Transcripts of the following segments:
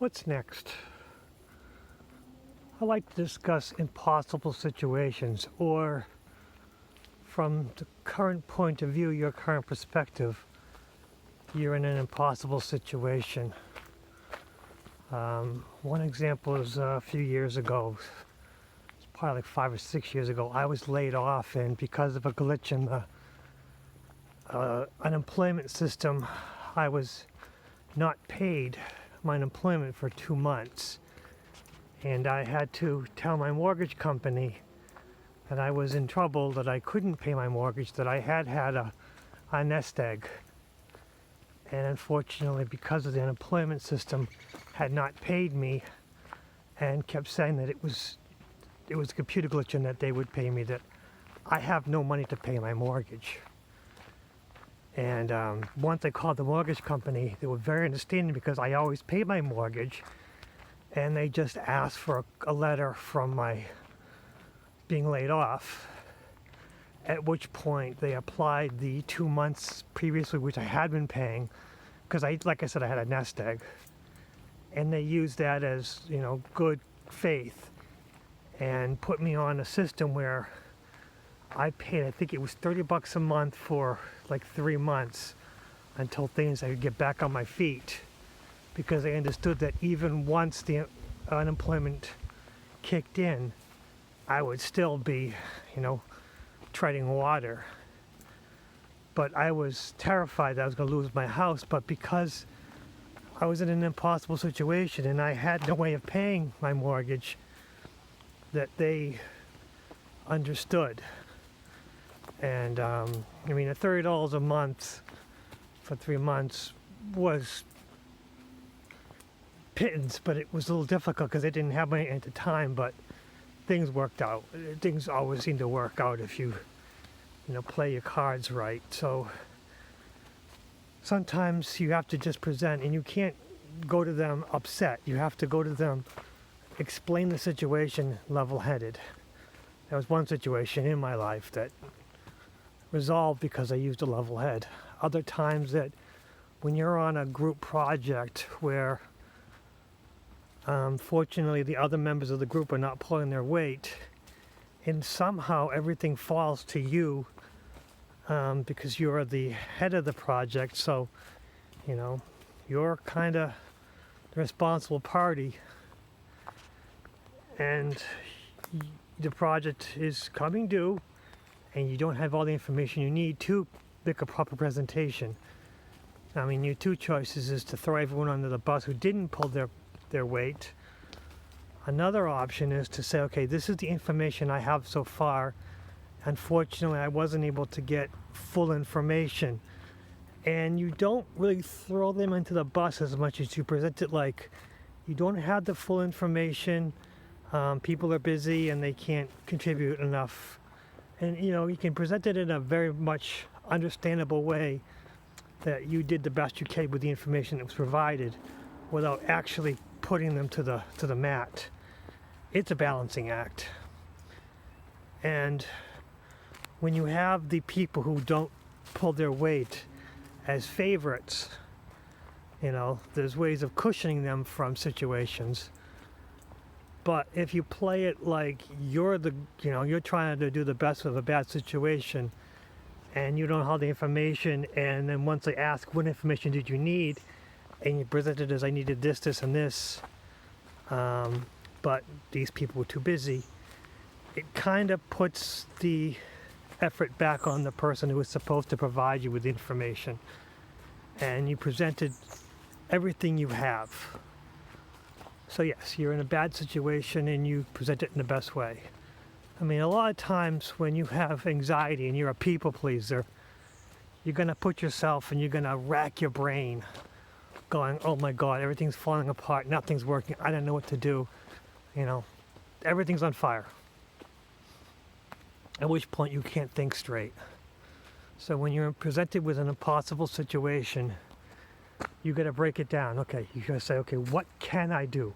What's next? I like to discuss impossible situations, or from the current point of view, your current perspective, you're in an impossible situation. One example is a few years ago, it's probably like 5 or 6 years ago, I was laid off, and because of a glitch in the unemployment system, I was not paid my unemployment for 2 months. And I had to tell my mortgage company that I was in trouble, that I couldn't pay my mortgage, that I had a nest egg. And unfortunately, because of the unemployment system, had not paid me and kept saying that it was a computer glitch and that they would pay me, that I have no money to pay my mortgage. And once I called the mortgage company, they were very understanding because I always paid my mortgage, and they just asked for a letter from my being laid off, at which point they applied the 2 months previously, which I had been paying, because like I said, I had a nest egg, and they used that as, good faith, and put me on a system where I paid, I think it was $30 a month for like 3 months until I could get back on my feet, because I understood that even once the unemployment kicked in, I would still be, treading water. But I was terrified that I was going to lose my house, but because I was in an impossible situation and I had no way of paying my mortgage, that they understood. And $30 a month for 3 months was pittance, but it was a little difficult because they didn't have money at the time, but things worked out. Things always seem to work out if you play your cards right. So sometimes you have to just present, and you can't go to them upset. You have to go to them, explain the situation level-headed. There was one situation in my life that resolved because I used a level head. Other times that when you're on a group project where fortunately the other members of the group are not pulling their weight, and somehow everything falls to you because you're the head of the project, so you're kind of the responsible party, and the project is coming due, and you don't have all the information you need to make a proper presentation. Your two choices is to throw everyone under the bus who didn't pull their weight. Another option is to say, okay, this is the information I have so far. Unfortunately, I wasn't able to get full information. And you don't really throw them into the bus as much as you present it like you don't have the full information. People are busy and they can't contribute enough. And you can present it in a very much understandable way, that you did the best you could with the information that was provided, without actually putting them to the mat. It's a balancing act. And when you have the people who don't pull their weight as favorites, there's ways of cushioning them from situations. But if you play it like you're trying to do the best with a bad situation, and you don't have the information, and then once they ask, what information did you need? And you present it as, I needed this, this, and this, but these people were too busy, it kind of puts the effort back on the person who was supposed to provide you with the information. And you presented everything you have. So yes, you're in a bad situation and you present it in the best way. A lot of times when you have anxiety and you're a people pleaser, you're going to put yourself and you're going to rack your brain, going, oh my God, everything's falling apart, nothing's working, I don't know what to do, everything's on fire. At which point you can't think straight. So when you're presented with an impossible situation, you got to break it down. Okay, you got to say, okay, what can I do?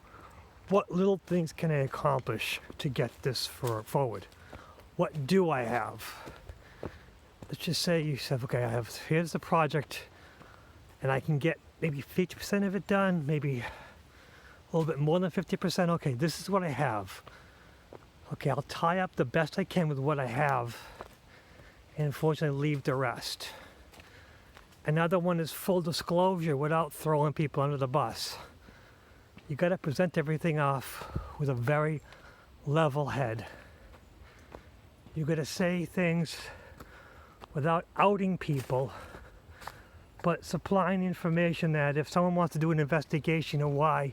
What little things can I accomplish to get this forward? What do I have? Let's just say you said, okay, here's the project, and I can get maybe 50% of it done, maybe a little bit more than 50%. Okay, this is what I have. Okay, I'll tie up the best I can with what I have and unfortunately leave the rest. Another one is full disclosure without throwing people under the bus. You got to present everything off with a very level head. You got to say things without outing people, but supplying information that if someone wants to do an investigation of why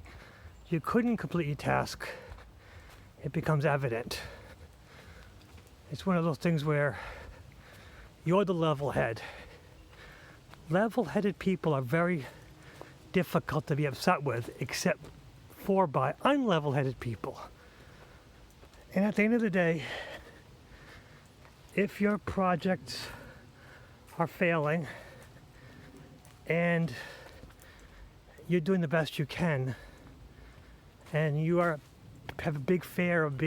you couldn't complete your task, it becomes evident. It's one of those things where you're the level head. Level-headed people are very difficult to be upset with, except for by unlevel-headed people. And at the end of the day, if your projects are failing and you're doing the best you can, and you have a big fear of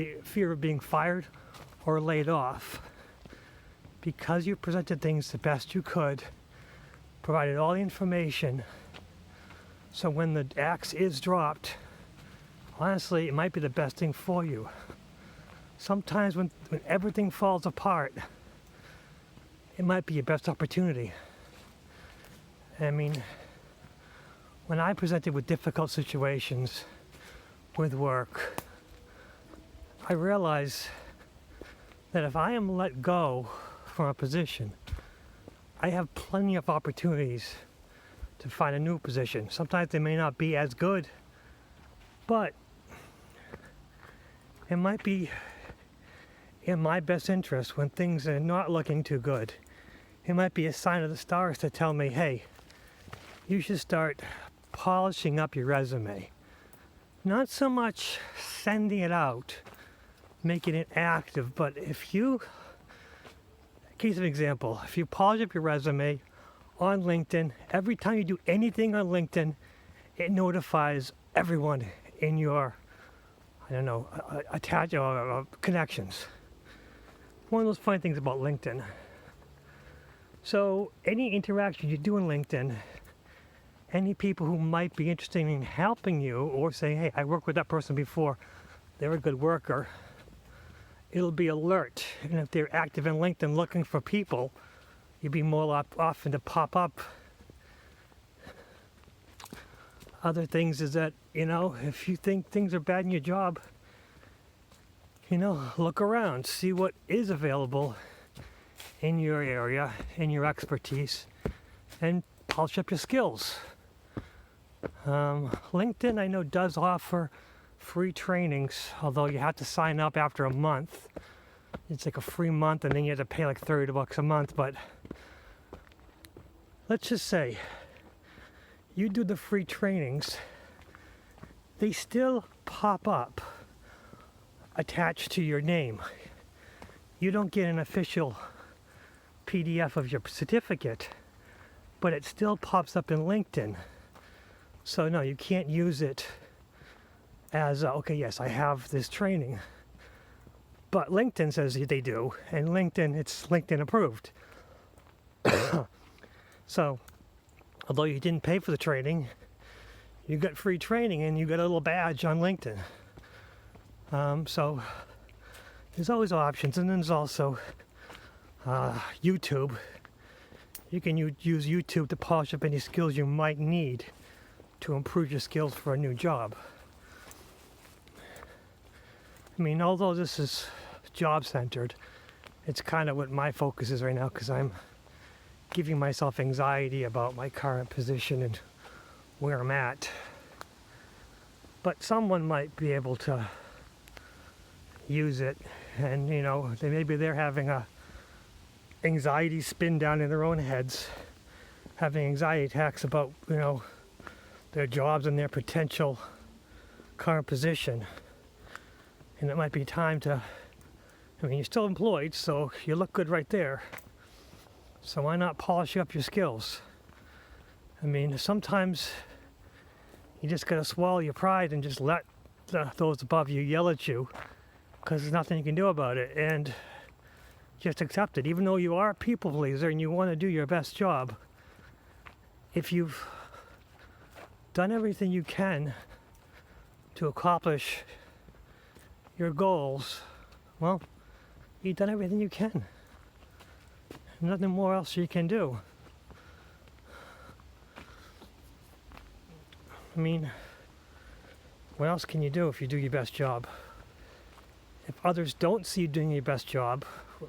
being fired or laid off, because you presented things the best you could, provided all the information, so when the axe is dropped, honestly, it might be the best thing for you. Sometimes when everything falls apart, it might be your best opportunity. I mean, when I presented with difficult situations with work, I realized that if I am let go from a position, I have plenty of opportunities to find a new position. Sometimes they may not be as good, but it might be in my best interest when things are not looking too good. It might be a sign of the stars to tell me, hey, you should start polishing up your resume. Not so much sending it out, making it active, but case of example, if you polish up your resume on LinkedIn, every time you do anything on LinkedIn, it notifies everyone in your, connections. One of those funny things about LinkedIn. So any interaction you do on LinkedIn, any people who might be interested in helping you or saying, hey, I worked with that person before, they're a good worker, it'll be alert. And if they're active in LinkedIn looking for people, you'll be more often to pop up. Other things is that, if you think things are bad in your job, look around, see what is available in your area, in your expertise, and polish up your skills. LinkedIn, I know, does offer free trainings, although you have to sign up after a month. It's like a free month, and then you have to pay like $30 a month. But let's just say you do the free trainings, they still pop up attached to your name. You don't get an official PDF of your certificate, but it still pops up in LinkedIn. So no, you can't use it as, okay, yes, I have this training. But LinkedIn says they do, and it's LinkedIn approved. So, although you didn't pay for the training, you got free training and you got a little badge on LinkedIn. So, there's always options, and then there's also YouTube. You can use YouTube to polish up any skills you might need to improve your skills for a new job. I mean, although this is job-centered, it's kind of what my focus is right now, because I'm giving myself anxiety about my current position and where I'm at. But someone might be able to use it, and maybe they're having a anxiety spin down in their own heads, having anxiety attacks about their jobs and their potential current position. And it might be time to, you're still employed, so you look good right there. So why not polish up your skills? Sometimes you just gotta swallow your pride and just let those above you yell at you, because there's nothing you can do about it, and just accept it. Even though you are a people pleaser and you want to do your best job, if you've done everything you can to accomplish your goals, well, you've done everything you can. Nothing more else you can do. I mean, what else can you do if you do your best job? If others don't see you doing your best job,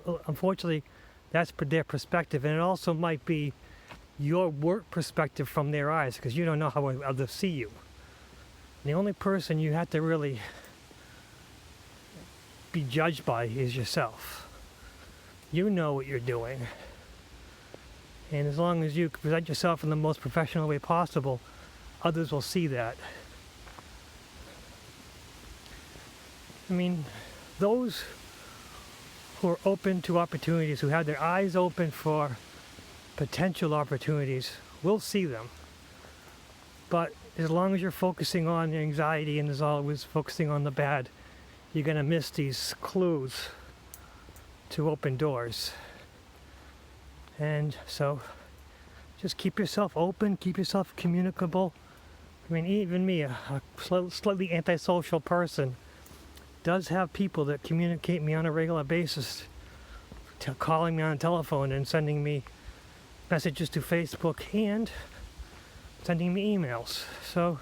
well, unfortunately, that's their perspective, and it also might be your work perspective from their eyes, because you don't know how others see you. The only person you have to really be judged by is yourself. You know what you're doing. And as long as you present yourself in the most professional way possible, others will see that. I mean, those who are open to opportunities, who have their eyes open for potential opportunities, will see them. But as long as you're focusing on anxiety and is always focusing on the bad, you're going to miss these clues to open doors. And so just keep yourself open, keep yourself communicable. I mean, even me, a slightly antisocial person, does have people that communicate me on a regular basis, calling me on the telephone and sending me messages to Facebook and sending me emails. So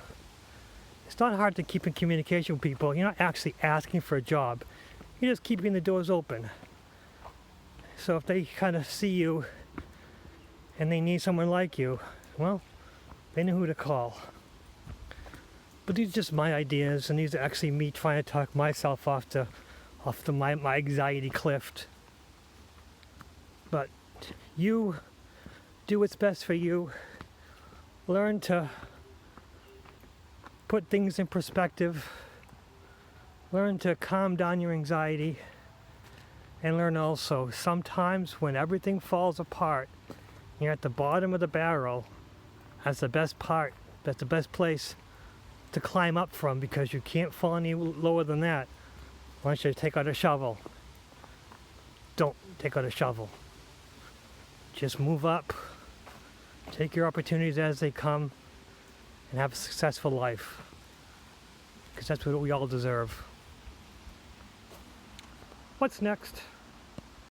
it's not hard to keep in communication with people. You're not actually asking for a job. You're just keeping the doors open. So if they kind of see you and they need someone like you, well, they know who to call. But these are just my ideas, and these are actually me trying to talk myself off my anxiety cliff. But you do what's best for you. Learn to put things in perspective. Learn to calm down your anxiety. And learn also, sometimes when everything falls apart, you're at the bottom of the barrel, that's the best part, that's the best place to climb up from, because you can't fall any lower than that once you take out a shovel. Don't take out a shovel. Just move up, take your opportunities as they come, and have a successful life, because that's what we all deserve. What's next?